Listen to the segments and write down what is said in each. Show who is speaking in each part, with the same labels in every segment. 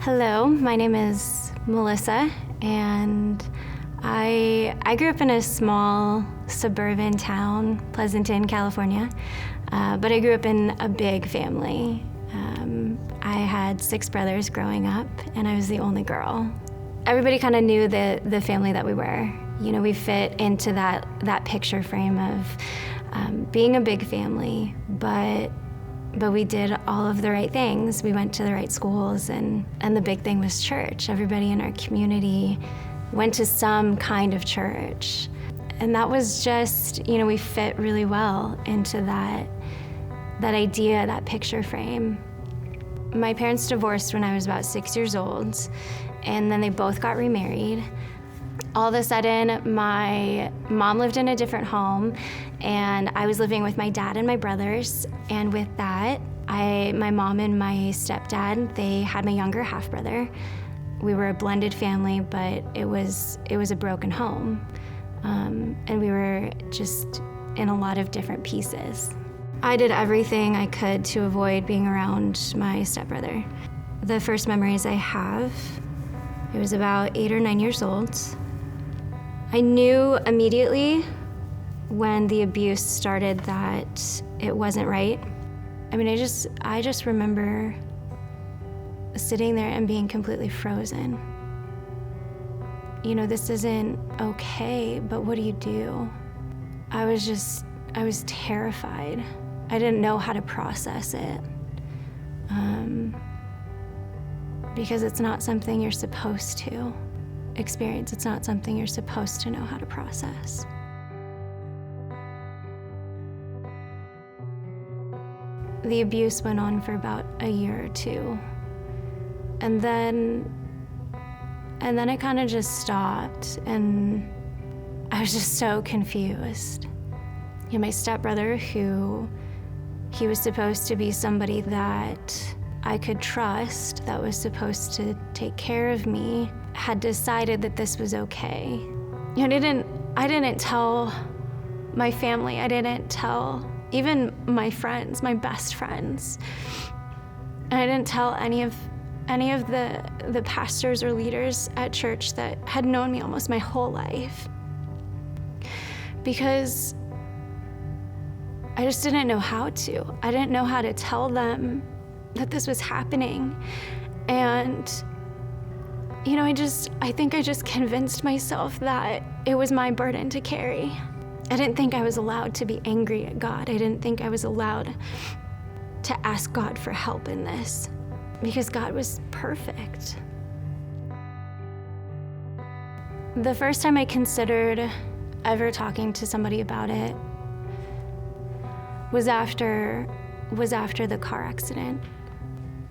Speaker 1: Hello, my name is Melissa, and I grew up in a small suburban town, Pleasanton, California, but I grew up in a big family. I had 6 brothers growing up, and I was the only girl. Everybody kind of knew the family that we were. You know, we fit into that picture frame of being a big family, but we did all of the right things. We went to the right schools, and the big thing was church. Everybody in our community went to some kind of church. And that was just, you know, we fit really well into that idea, that picture frame. My parents divorced when I was about 6 years old, and then they both got remarried. All of a sudden, my mom lived in a different home, and I was living with my dad and my brothers. And with that, my mom and my stepdad, they had my younger half-brother. We were a blended family, but it was a broken home. And we were just in a lot of different pieces. I did everything I could to avoid being around my stepbrother. The first memories I have, it was about 8 or 9 years old. I knew immediately when the abuse started that it wasn't right. I mean, I just remember sitting there and being completely frozen. You know, this isn't okay, but what do you do? I was terrified. I didn't know how to process it. Because it's not something you're supposed to experience. It's not something you're supposed to know how to process. The abuse went on for about a year or 2. And then it kind of just stopped, and I was just so confused. You know, my stepbrother, he was supposed to be somebody that I could trust, that was supposed to take care of me, had decided that this was okay. You know, I didn't tell my family. I didn't tell even my friends, my best friends. And I didn't tell any of the pastors or leaders at church that had known me almost my whole life. Because I just didn't know how to. I didn't know how to tell them that this was happening. And, you know, I think I just convinced myself that it was my burden to carry. I didn't think I was allowed to be angry at God. I didn't think I was allowed to ask God for help in this, because God was perfect. The first time I considered ever talking to somebody about it was after the car accident.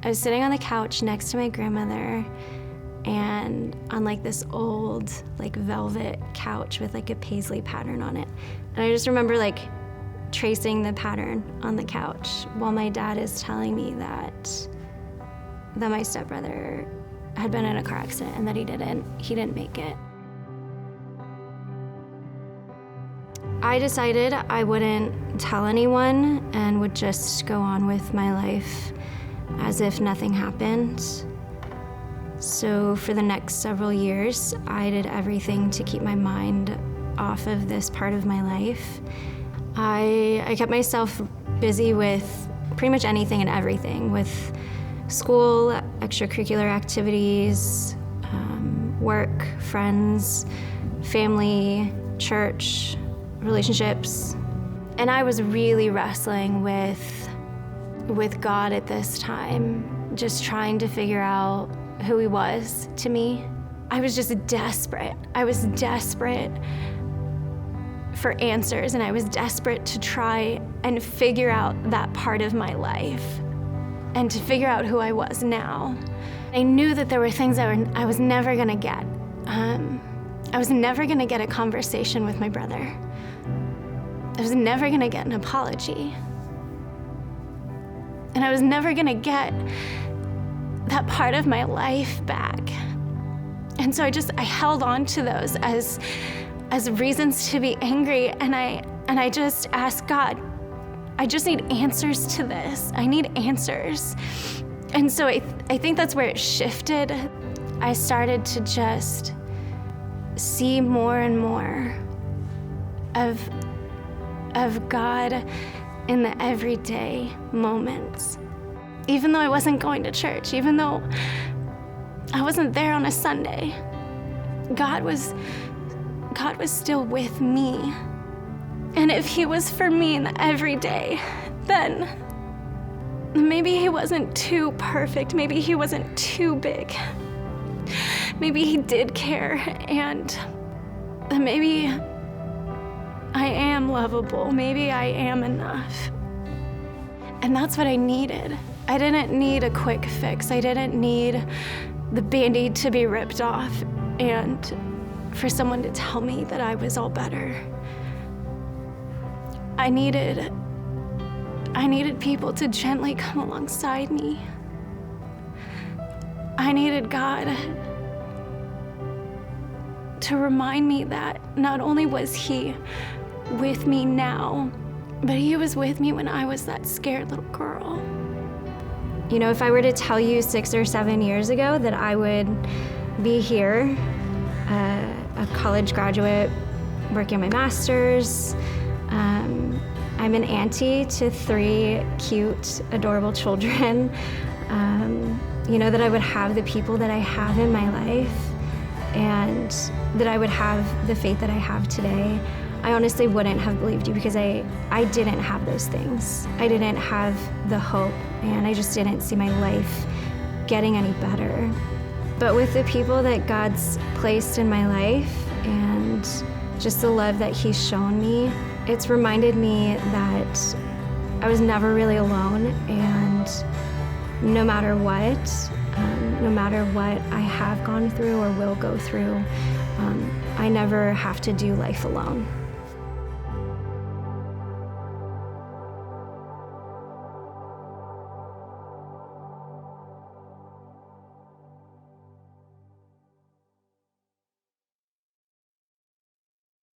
Speaker 1: I was sitting on the couch next to my grandmother, and on like this old like velvet couch with like a paisley pattern on it. And I just remember like tracing the pattern on the couch while my dad is telling me that my stepbrother had been in a car accident and that he didn't make it. I decided I wouldn't tell anyone and would just go on with my life as if nothing happened. So for the next several years, I did everything to keep my mind off of this part of my life. I kept myself busy with pretty much anything and everything, with school, extracurricular activities, work, friends, family, church, relationships. And I was really wrestling with God at this time, just trying to figure out who he was to me. I was just desperate. I was desperate for answers, and I was desperate to try and figure out that part of my life and to figure out who I was now. I knew that there were things I was never gonna get. I was never gonna get a conversation with my brother. I was never gonna get an apology. And I was never gonna get that part of my life back. And so I held on to those as reasons to be angry, and I just asked God, I just need answers to this. I need answers. And so I think that's where it shifted. I started to just see more and more of God in the everyday moments. Even though I wasn't going to church, even though I wasn't there on a Sunday, God was still with me. And if he was for me in the everyday, then maybe he wasn't too perfect, maybe he wasn't too big. Maybe he did care, and maybe I am lovable, maybe I am enough. And that's what I needed. I didn't need a quick fix. I didn't need the Band-Aid to be ripped off and for someone to tell me that I was all better. I needed people to gently come alongside me. I needed God to remind me that not only was he with me now, but he was with me when I was that scared little girl. You know, if I were to tell you 6 or 7 years ago that I would be here, a college graduate, working my master's, I'm an auntie to 3 cute, adorable children, you know, that I would have the people that I have in my life, and that I would have the faith that I have today, I honestly wouldn't have believed you, because I didn't have those things. I didn't have the hope, and I just didn't see my life getting any better. But with the people that God's placed in my life and just the love that he's shown me, it's reminded me that I was never really alone, and no matter what I have gone through or will go through, I never have to do life alone.